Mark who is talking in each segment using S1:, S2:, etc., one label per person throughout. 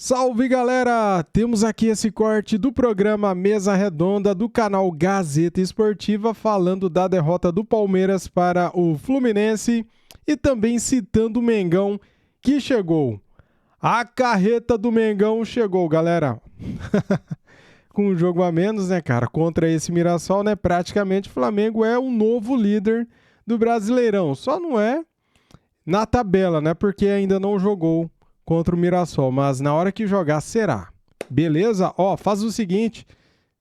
S1: Salve galera! Temos aqui esse corte do programa Mesa Redonda do canal Gazeta Esportiva falando da derrota do Palmeiras para o Fluminense e também citando o Mengão que chegou. A carreta do Mengão chegou, galera. Com um jogo a menos, né, cara? Contra esse Mirassol, né? Praticamente o Flamengo é o novo líder do Brasileirão. Só não é na tabela, né? Porque ainda não jogou contra o Mirassol, mas na hora que jogar será. Beleza? Ó, faz o seguinte,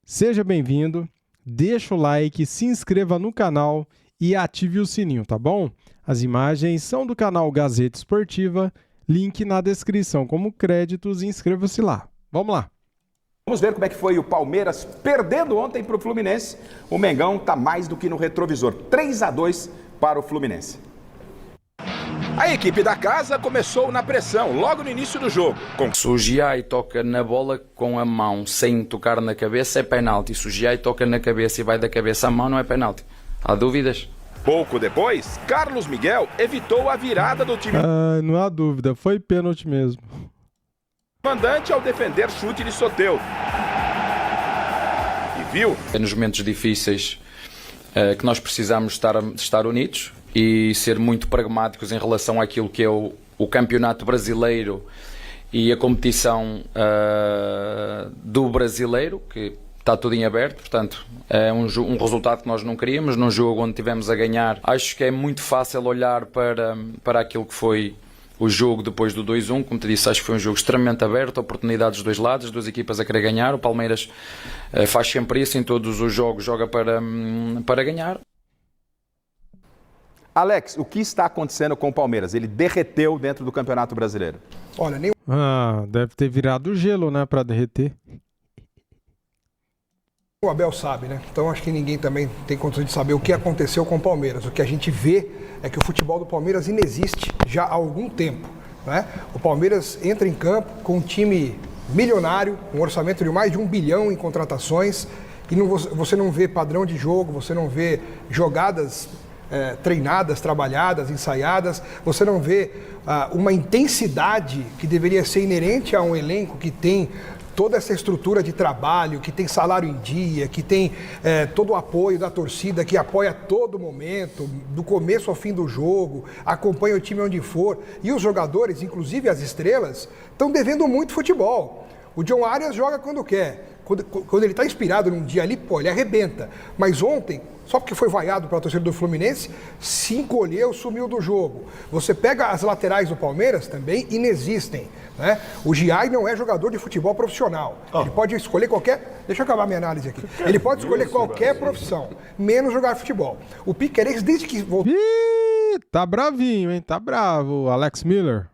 S1: seja bem-vindo, deixa o like, se inscreva no canal e ative o sininho, tá bom? As imagens são do canal Gazeta Esportiva, link na descrição como créditos, inscreva-se lá. Vamos lá.
S2: Vamos ver como é que foi o Palmeiras perdendo ontem para o Fluminense. O Mengão está mais do que no retrovisor, 3-2 para o Fluminense. A equipe da casa começou na pressão, logo no início do jogo.
S3: Se o Giai toca na bola com a mão sem tocar na cabeça, é penalti. Se o Giai toca na cabeça e vai da cabeça à mão, não é penalti. Há dúvidas?
S2: Pouco depois, Carlos Miguel evitou a virada do time
S1: não há dúvida, foi pênalti mesmo.
S2: mandante ao defender chute de Soteldo. E viu?
S3: É nos momentos difíceis que nós precisamos estar unidos e ser muito pragmáticos em relação àquilo que é o campeonato brasileiro e a competição do brasileiro, que está tudo em aberto, portanto é um resultado que nós não queríamos, num jogo onde tivemos a ganhar. Acho que é muito fácil olhar para aquilo que foi o jogo depois do 2-1, como te disse, acho que foi um jogo extremamente aberto, oportunidades dos dois lados, as duas equipas a querer ganhar. O Palmeiras faz sempre isso, em todos os jogos joga para ganhar.
S2: Alex, o que está acontecendo com o Palmeiras? Ele derreteu dentro do Campeonato Brasileiro.
S4: Olha, nem
S1: Deve ter virado gelo, né, para derreter.
S4: o Abel sabe, né? Então acho que ninguém também tem condição de saber o que aconteceu com o Palmeiras. O que a gente vê é que o futebol do Palmeiras inexiste já há algum tempo, né? O Palmeiras entra em campo com um time milionário, um orçamento de mais de 1 bilhão em contratações e você não vê padrão de jogo, você não vê jogadas treinadas, trabalhadas, ensaiadas, você não vê uma intensidade que deveria ser inerente a um elenco que tem toda essa estrutura de trabalho, que tem salário em dia, que tem todo o apoio da torcida, que apoia a todo momento, do começo ao fim do jogo, acompanha o time onde for. E os jogadores, inclusive as estrelas, estão devendo muito futebol. O John Arias joga quando quer. Quando ele está inspirado num dia ali, ele arrebenta. Mas ontem, só porque foi vaiado para a torcida do Fluminense, se encolheu, sumiu do jogo. Você pega as laterais do Palmeiras, também inexistem, né? O Giai não é jogador de futebol profissional. Ele pode escolher qualquer... Deixa eu acabar minha análise aqui. Ele pode escolher qualquer profissão, menos jogar futebol. O Piquerez, desde que voltou
S1: Tá bravinho, hein? Tá bravo, Alex Miller.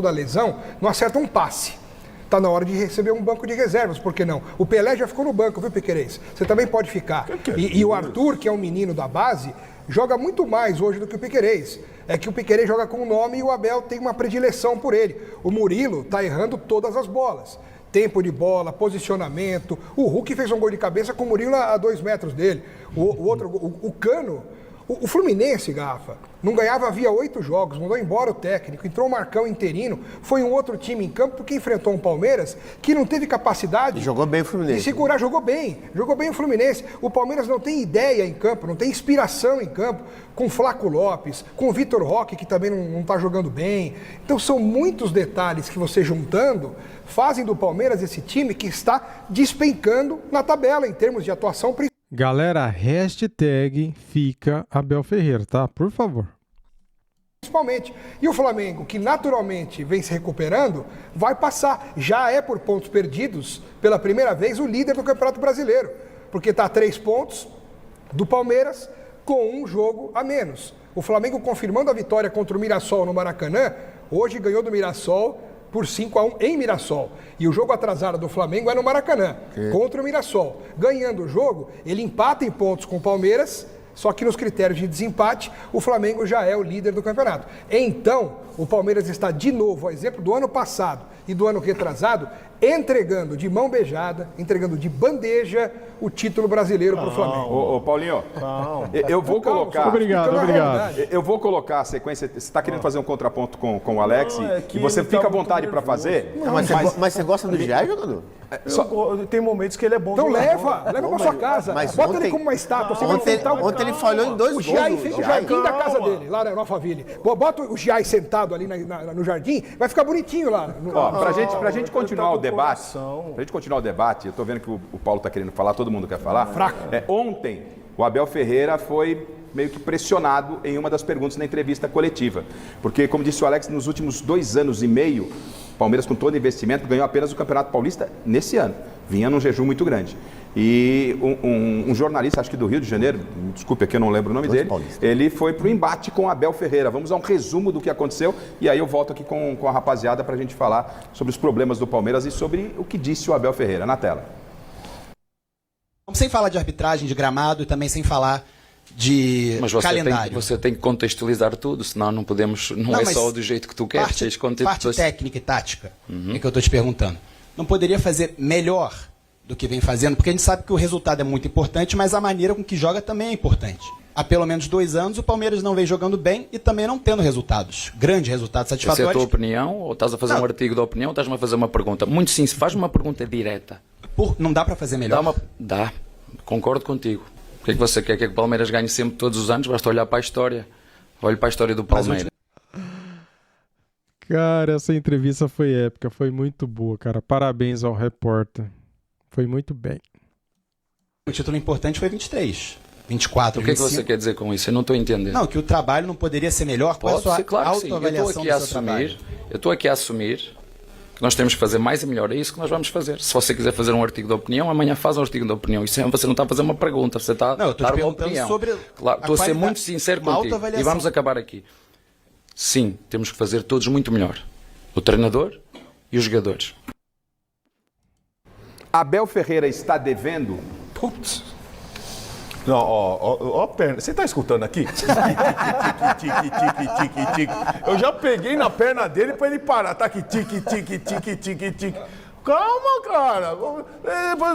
S4: da lesão, não acerta um passe. Está na hora de receber um banco de reservas, por que não? O Pelé já ficou no banco, viu, Piquerez? Você também pode ficar. E o Arthur, que é um menino da base, joga muito mais hoje do que o Piquerez. É que o Piquerez joga com o nome e o Abel tem uma predileção por ele. O Murilo está errando todas as bolas. Tempo de bola, posicionamento. O Hulk fez um gol de cabeça com o Murilo a 2 metros dele. O Cano... O Fluminense, Garrafa, não ganhava havia 8 jogos, mandou embora o técnico, entrou o Marcão interino, foi um outro time em campo porque enfrentou um Palmeiras que não teve capacidade...
S5: E jogou bem o Fluminense.
S4: De segurar, jogou bem o Fluminense. O Palmeiras não tem ideia em campo, não tem inspiração em campo, com o Flaco Lopes, com o Vitor Roque, que também não está jogando bem. Então são muitos detalhes que você juntando fazem do Palmeiras esse time que está despencando na tabela em termos de atuação.
S1: Galera, hashtag fica Abel Ferreira, tá? Por favor.
S4: Principalmente. E o Flamengo, que naturalmente vem se recuperando, vai passar. Já é por pontos perdidos, pela primeira vez, o líder do Campeonato Brasileiro. Porque está a 3 pontos do Palmeiras com um jogo a menos. O Flamengo confirmando a vitória contra o Mirassol no Maracanã, hoje ganhou do Mirassol por 5-1 em Mirassol. E o jogo atrasado do Flamengo é no Maracanã, contra o Mirassol. Ganhando o jogo, ele empata em pontos com o Palmeiras, só que nos critérios de desempate, o Flamengo já é o líder do campeonato. Então, o Palmeiras está de novo, a exemplo do ano passado e do ano retrasado, entregando de mão beijada, entregando de bandeja o título brasileiro para o Flamengo.
S2: Ô, Paulinho, eu vou colocar...
S1: Obrigado.
S2: Eu vou colocar a sequência. Você está querendo fazer um contraponto com o Alex e você fica à vontade para fazer.
S5: Mas você gosta do Giai, jogador?
S6: Tem momentos que ele é bom.
S4: Então leva para sua casa. Bota ele como uma estátua.
S5: Ontem ele falhou em 2 gols.
S4: O Giai fez o jardim da casa dele, lá na Alphaville. Bota o Giai sentado ali no jardim, vai ficar bonitinho lá.
S2: Pra gente continuar o debate, eu tô vendo que o Paulo tá querendo falar, todo mundo quer falar.
S4: Fraco.
S2: Ontem, o Abel Ferreira foi meio que pressionado em uma das perguntas na entrevista coletiva. Porque, como disse o Alex, nos últimos 2 anos e meio, o Palmeiras, com todo investimento, ganhou apenas o Campeonato Paulista nesse ano. Vinha num jejum muito grande. E um jornalista, acho que do Rio de Janeiro, desculpe aqui, eu não lembro o nome dele, ele foi pro embate com o Abel Ferreira. Vamos a um resumo do que aconteceu e aí eu volto aqui com a rapaziada pra gente falar sobre os problemas do Palmeiras e sobre o que disse o Abel Ferreira. Na tela.
S7: Sem falar de arbitragem, de gramado e também sem falar de calendário.
S3: Você tem que contextualizar tudo, senão não podemos. Não é só do jeito que tu queres.
S7: Parte técnica e tática, é que eu estou te perguntando. Não poderia fazer melhor do que vem fazendo, porque a gente sabe que o resultado é muito importante, mas a maneira com que joga também é importante. Há pelo menos 2 anos o Palmeiras não vem jogando bem e também não tendo resultados. Grandes resultados satisfatórios.
S3: Essa é a tua opinião? Ou estás a fazer um artigo de opinião ou estás-me a fazer uma pergunta? Muito sim, faz-me uma pergunta direta.
S7: Não dá para fazer melhor?
S3: Dá. Concordo contigo. O que é que você quer? Que o Palmeiras ganhe sempre todos os anos? Basta olhar para a história. Olhe para a história do Palmeiras.
S1: Cara, essa entrevista foi épica, foi muito boa, cara. Parabéns ao repórter. Foi muito bem.
S7: O título importante foi 23. 24,
S3: O que é que você quer dizer com isso? Eu não estou entendendo.
S7: Não, que o trabalho não poderia ser melhor. Qual
S3: Pode ser, claro que sim. Eu estou aqui a assumir que nós temos que fazer mais e melhor. É isso que nós vamos fazer. Se você quiser fazer um artigo de opinião, amanhã faz um artigo de opinião. Isso você não está a fazer uma pergunta, você está a dar uma opinião.
S7: Sobre
S3: claro, estou a ser muito sincero contigo. E vamos acabar aqui. Sim, temos que fazer todos muito melhor. O treinador e os jogadores.
S2: Abel Ferreira está devendo?
S6: Putz. Não, ó, perna. Você tá escutando aqui? Tique. Eu já peguei na perna dele pra ele parar. Tá aqui, tique. Calma, cara.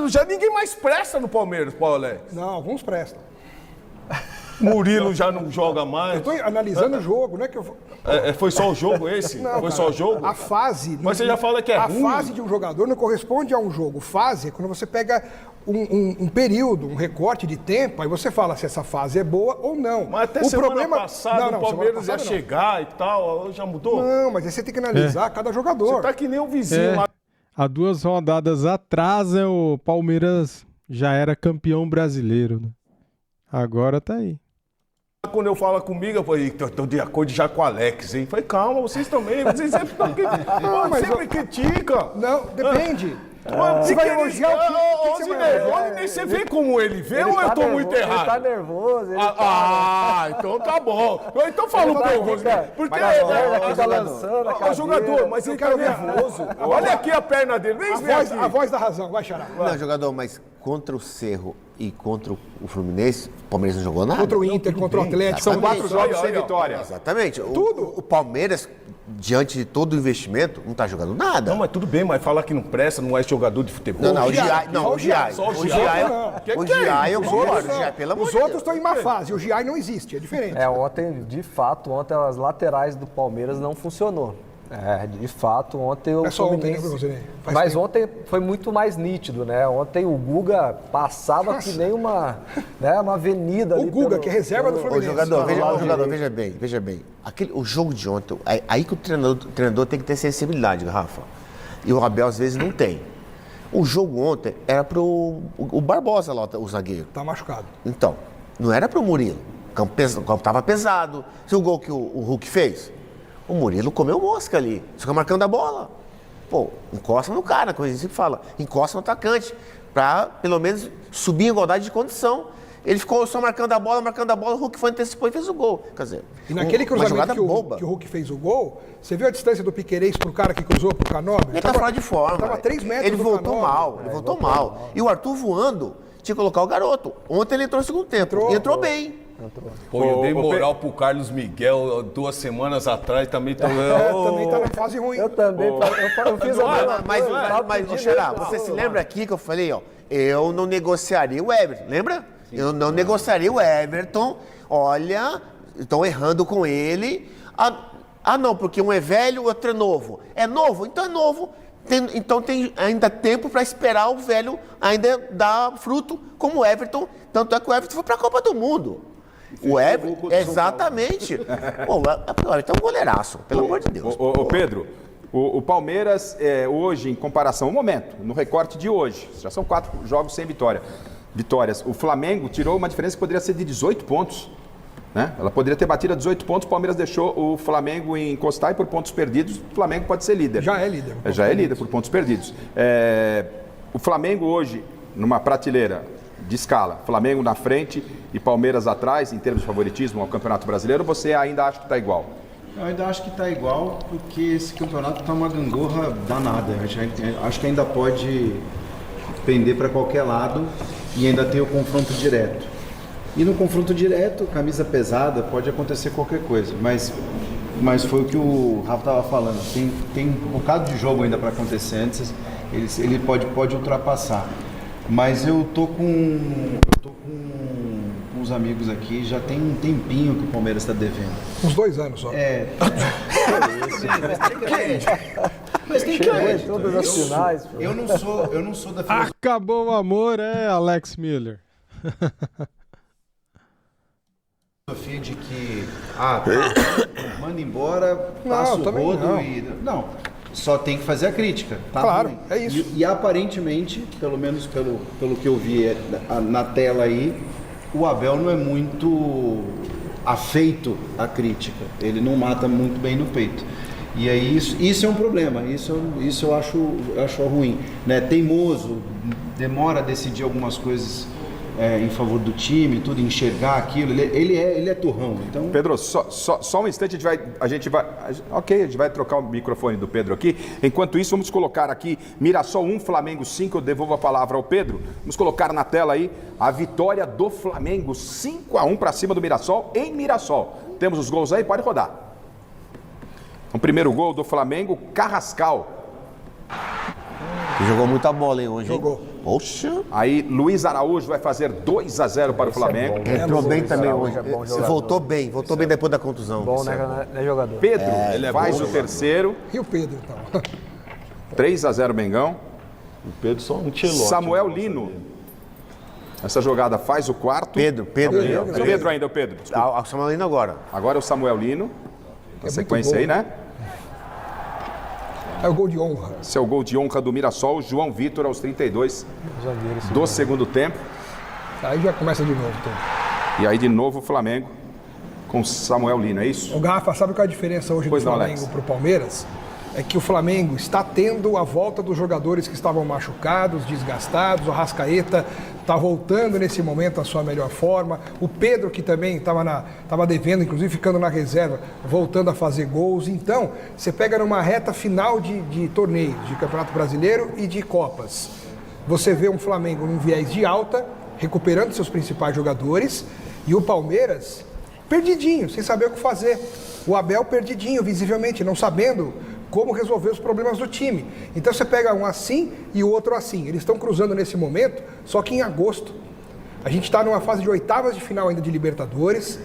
S6: Já ninguém mais presta no Palmeiras, Paulo Alex.
S4: Não, alguns prestam.
S6: Murilo já não joga mais.
S4: Eu estou analisando o jogo, não é que eu...
S6: Foi só o jogo esse?
S4: Não,
S6: foi
S4: cara,
S6: só o jogo?
S4: A fase...
S6: Mas você já fala que é ruim.
S4: A fase de um jogador não corresponde a um jogo. Fase é quando você pega um período, um recorte de tempo, aí você fala se essa fase é boa ou não.
S6: Mas até semana passada o Palmeiras ia chegar e tal, já mudou?
S4: Não, mas aí você tem que analisar cada jogador.
S6: Você tá que nem um vizinho lá.
S1: Há 2 rodadas atrás, o Palmeiras já era campeão brasileiro, né? Agora tá aí.
S6: Quando eu falo comigo, eu falei, tô de acordo já com o Alex, hein? Falei, calma, vocês também, vocês sempre criticam.
S4: Não, depende.
S6: Você vai elogiar o que você vê como ele vê ou eu tô muito errado?
S8: Ele tá nervoso.
S6: Então tá bom. Então fala um pouco, porque
S8: tá lançando
S6: o jogador, mas ele tá nervoso. Olha aqui a perna dele, vem ver aqui.
S4: A voz da razão, vai, Xará.
S5: Não, jogador, mas contra o Cerro e contra o Fluminense, o Palmeiras não jogou nada.
S4: Contra o Inter, contra o Atlético.
S2: São 4 jogos sem vitória.
S5: Exatamente.
S4: Tudo.
S5: O Palmeiras, diante de todo o investimento, não tá jogando nada.
S6: Não, mas tudo bem, mas falar que não presta, não é jogador de futebol.
S5: Não, o Giai. O Giai, eu concordo.
S4: Os outros estão em má fase, o Giai não existe, é diferente.
S8: Ontem, de fato, as laterais do Palmeiras não funcionou. De fato, ontem o Fluminense... Mas ontem foi muito mais nítido, né? Ontem o Guga passava que nem uma avenida.
S4: O Guga, que é reserva do Fluminense.
S5: Jogador, veja bem. O jogo de ontem, aí que o treinador tem que ter sensibilidade, Rafa. E o Abel, às vezes, não tem. O jogo ontem era pro o Barbosa lá, o zagueiro.
S4: Tá machucado.
S5: Então, não era pro Murilo. O campo tava pesado. Se o gol que o Hulk fez... O Murilo comeu mosca ali, fica marcando a bola. Pô, encosta no cara, coisa assim que fala. Encosta no atacante, pra pelo menos subir em igualdade de condição. Ele ficou só marcando a bola, o Hulk foi, antecipou e fez o gol. Quer dizer,
S4: e naquele cruzamento que o Hulk fez o gol, você viu a distância do Piquerez pro cara que cruzou pro Canóbio?
S5: Ele tá fora de forma.
S4: Tava 3 metros
S5: ele voltou mal. E o Arthur voando, tinha que colocar o garoto. Ontem ele entrou no segundo tempo. Entrou bem.
S6: Pô, eu dei moral pro Carlos Miguel 2 semanas atrás, também tô...
S4: Também tá na fase ruim.
S8: Eu também, eu fiz
S5: Mas Xará, você se lembra aqui que eu falei, ó, eu não negociaria o Everton, lembra? Sim. Eu não negociaria o Everton, olha, estão errando com ele. Não, porque um é velho, o outro é novo. É novo? Então é novo. Então tem ainda tempo para esperar o velho ainda dar fruto, como o Everton. Tanto é que o Everton foi para a Copa do Mundo. O Everton, exatamente. Pô, o Everton é um goleiraço, pelo amor de Deus.
S2: Ô Pedro, o Palmeiras, hoje, em comparação ao momento, no recorte de hoje, já são 4 jogos sem vitórias. O Flamengo tirou uma diferença que poderia ser de 18 pontos. Né? Ela poderia ter batido a 18 pontos, o Palmeiras deixou o Flamengo encostar e por pontos perdidos, o Flamengo pode ser líder.
S4: Já é líder.
S2: Já é líder por pontos perdidos. O Flamengo hoje, numa prateleira de escala, Flamengo na frente e Palmeiras atrás, em termos de favoritismo ao Campeonato Brasileiro, você ainda acha que está igual?
S9: Eu ainda acho que está igual, porque esse campeonato está uma gangorra danada. Acho que ainda pode pender para qualquer lado e ainda tem o confronto direto. E no confronto direto, camisa pesada, pode acontecer qualquer coisa, mas foi o que o Rafa estava falando, tem um bocado de jogo ainda para acontecer antes, ele pode ultrapassar. Mas eu tô com uns amigos aqui, já tem um tempinho que o Palmeiras está devendo.
S4: Uns 2 anos só.
S9: Mas tem crédito.
S8: Todas as finais.
S9: Eu não sou da filosofia.
S1: Acabou o amor, Alex Miller.
S9: De que manda embora, passa o rodo e... Não, só tem que fazer a crítica. Tá
S4: claro,
S9: ruim.
S4: é isso.
S9: E aparentemente, pelo menos pelo que eu vi na tela aí, o Abel não é muito afeito à crítica. Ele não mata muito bem no peito. E aí isso é um problema, isso eu acho ruim. Né? Teimoso, demora a decidir algumas coisas em favor do time, tudo, enxergar aquilo, ele é turrão. Então...
S2: Pedro, só um instante, a gente vai trocar o microfone do Pedro aqui. Enquanto isso, vamos colocar aqui Mirassol 1, Flamengo 5, eu devolvo a palavra ao Pedro. Vamos colocar na tela aí a vitória do Flamengo, 5-1 para cima do Mirassol, em Mirassol. Temos os gols aí, pode rodar. O primeiro gol do Flamengo, Carrascal.
S5: Jogou muita bola, hein, hoje.
S4: Jogou.
S5: Poxa.
S2: Aí Luiz Araújo vai fazer 2-0 para o Flamengo.
S5: Entrou bem também hoje. Voltou bem depois da contusão.
S8: Bom, né, jogador?
S2: Pedro faz o terceiro.
S4: E o Pedro, então?
S2: 3-0 Mengão.
S6: O Pedro só um tchelote.
S2: Samuel Lino. Essa jogada faz o quarto.
S5: Pedro
S2: ainda, o Pedro.
S5: O Samuel Lino agora.
S2: Agora é o Samuel Lino. A sequência aí, né?
S4: É o gol de honra.
S2: Esse é o gol de honra do Mirassol. João Vitor aos 32 do segundo tempo.
S4: Aí já começa de novo. Então.
S2: E aí de novo o Flamengo com Samuel Lino, é isso?
S4: O Garrafa, sabe qual é a diferença hoje do Flamengo para o Palmeiras? É que o Flamengo está tendo a volta dos jogadores que estavam machucados, desgastados. O Arrascaeta está voltando nesse momento à sua melhor forma. O Pedro, que também estava devendo, inclusive ficando na reserva, voltando a fazer gols. Então, você pega numa reta final de torneios, de Campeonato Brasileiro e de Copas. Você vê um Flamengo num viés de alta, recuperando seus principais jogadores, e o Palmeiras perdidinho, sem saber o que fazer. O Abel perdidinho, visivelmente, não sabendo como resolver os problemas do time. Então você pega um assim e o outro assim. Eles estão cruzando nesse momento, só que em agosto. A gente está numa fase de oitavas de final ainda de Libertadores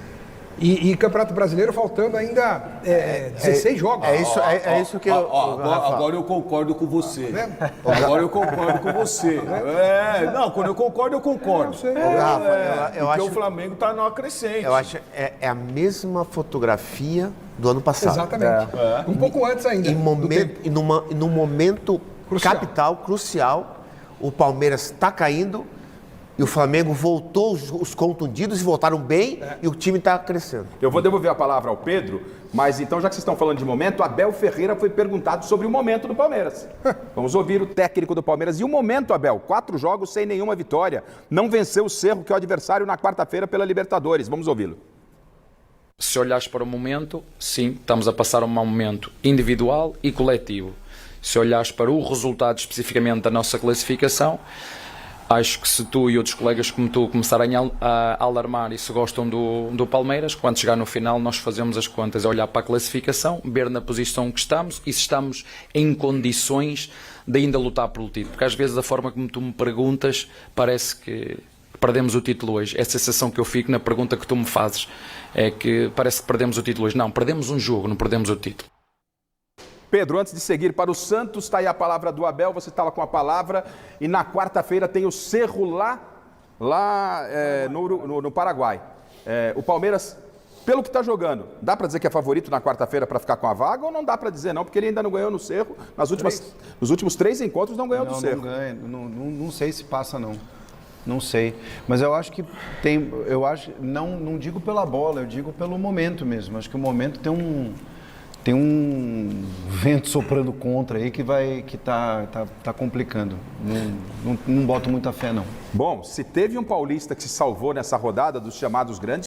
S4: e Campeonato Brasileiro faltando ainda 16 jogos.
S5: É isso que eu...
S6: Agora eu concordo com você. Agora eu concordo com você. Não, quando eu concordo, eu concordo.
S5: Eu
S6: porque
S5: acho...
S6: o Flamengo está numa crescente.
S5: Eu acho é a mesma fotografia do ano passado.
S4: Exatamente. Um pouco antes ainda.
S5: E num momento capital, crucial, o Palmeiras está caindo e o Flamengo voltou os contundidos e voltaram bem e o time está crescendo.
S2: Eu vou devolver a palavra ao Pedro, mas então, já que vocês estão falando de momento, Abel Ferreira foi perguntado sobre o momento do Palmeiras. Vamos ouvir o técnico do Palmeiras. E o momento, Abel? 4 jogos sem nenhuma vitória. Não venceu o Cerro, que é o adversário, na quarta-feira pela Libertadores. Vamos ouvi-lo.
S3: Se olhares para o momento, sim, estamos a passar um mau momento individual e coletivo. Se olhares para o resultado especificamente da nossa classificação, Acho que se tu e outros colegas como tu começarem a alarmar e se gostam do Palmeiras, quando chegar no final nós fazemos as contas, olhar para a classificação, ver na posição que estamos e se estamos em condições de ainda lutar pelo título. Porque às vezes a forma como tu me perguntas parece que perdemos o título hoje. É a sensação que eu fico na pergunta que tu me fazes. É que parece que perdemos o título hoje. Não, perdemos um jogo, não perdemos o título.
S2: Pedro, antes de seguir para o Santos, está aí a palavra do Abel, você estava com a palavra, e na quarta-feira tem o Cerro lá no Paraguai. O Palmeiras, pelo que está jogando, dá para dizer que é favorito na quarta-feira para ficar com a vaga ou não dá para dizer não, porque ele ainda não ganhou no Cerro, nos últimos 3 encontros não ganhou do Cerro.
S9: Não ganha, não sei se passa não. Não sei, mas eu acho que não digo pela bola, eu digo pelo momento mesmo. Acho que o momento tem um vento soprando contra aí que tá complicando. Não boto muita fé, não.
S2: Bom, se teve um paulista que se salvou nessa rodada dos chamados grandes...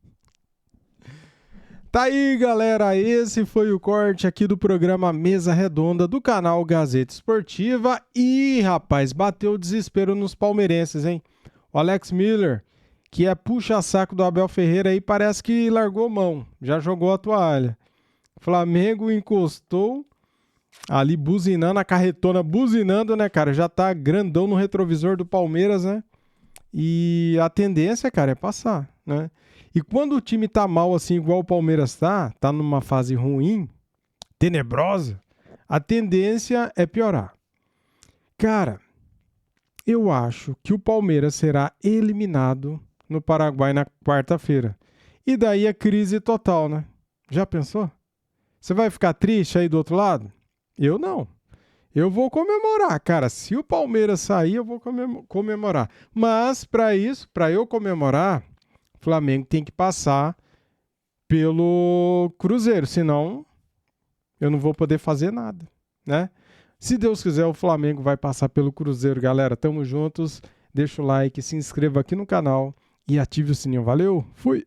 S1: Tá aí, galera, esse foi o corte aqui do programa Mesa Redonda do canal Gazeta Esportiva. E, rapaz, bateu o desespero nos palmeirenses, hein? O Alex Miller, que é puxa-saco do Abel Ferreira aí, parece que largou mão, já jogou a toalha. Flamengo encostou ali buzinando, a carretona buzinando, né, cara? Já tá grandão no retrovisor do Palmeiras, né? E a tendência, cara, é passar, né? E quando o time tá mal assim, igual o Palmeiras tá numa fase ruim, tenebrosa, a tendência é piorar. Cara, eu acho que o Palmeiras será eliminado no Paraguai na quarta-feira. E daí é crise total, né? Já pensou? Você vai ficar triste aí do outro lado? Eu não. Eu vou comemorar, cara. Se o Palmeiras sair, eu vou comemorar. Mas, para isso, para eu comemorar, o Flamengo tem que passar pelo Cruzeiro. Senão, eu não vou poder fazer nada, né? Se Deus quiser, o Flamengo vai passar pelo Cruzeiro. Galera, tamo juntos. Deixa o like, se inscreva aqui no canal e ative o sininho. Valeu, fui!